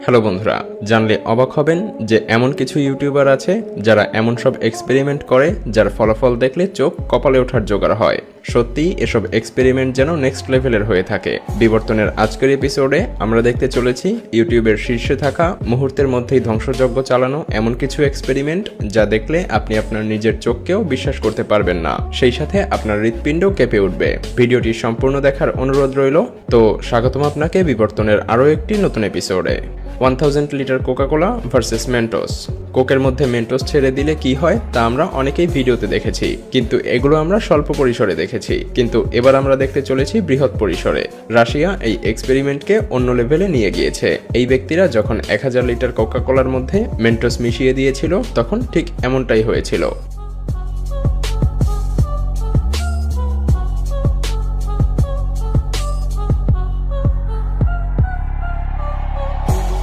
Hello বন্ধুরা, জানলে অবাক হবেন যে এমন কিছু ইউটিউবার আছে যারা এমন সব এক্সপেরিমেন্ট করে যার ফলাফল দেখলে চোখ কপালে ওঠার জোগাড় হয়। সত্যিই এসব এক্সপেরিমেন্ট যেন নেক্সট লেভেলের হয়ে থাকে। বিবর্তনের আজকের এপিসোডে আমরা দেখতে চলেছি ইউটিউবের শীর্ষে থাকা, মুহূর্তের মধ্যেই ধ্বংসযজ্ঞ চালানো এমন কিছু এক্সপেরিমেন্ট যা দেখলে আপনি আপনার নিজের চোখকেও বিশ্বাস করতে পারবেন না, সেই সাথে আপনার হৃৎপিণ্ডও কেঁপে উঠবে। ভিডিওটি সম্পূর্ণ দেখার অনুরোধ রইল। তো স্বাগতম আপনাকে বিবর্তনের আরও একটি নতুন এপিসোডে। 1000 লিটার কোকাকোলা ভার্সেস মেন্টোস। কোকের মধ্যে মেন্টোস ছেড়ে দিলে কি হয় তা আমরা অনেকেই ভিডিওতে দেখেছি, কিন্তু এগুলো আমরা স্বল্প পরিসরে দেখেছি। কিন্তু এবার আমরা দেখতে চলেছি বৃহৎ পরিসরে। রাশিয়া এই এক্সপেরিমেন্টকে অন্য লেভেলে নিয়ে গিয়েছে। এই ব্যক্তিরা যখন 1000 লিটার কোকাকোলার মধ্যে মেন্টোস মিশিয়ে দিয়েছিল তখন ঠিক এমনটাই হয়েছিল।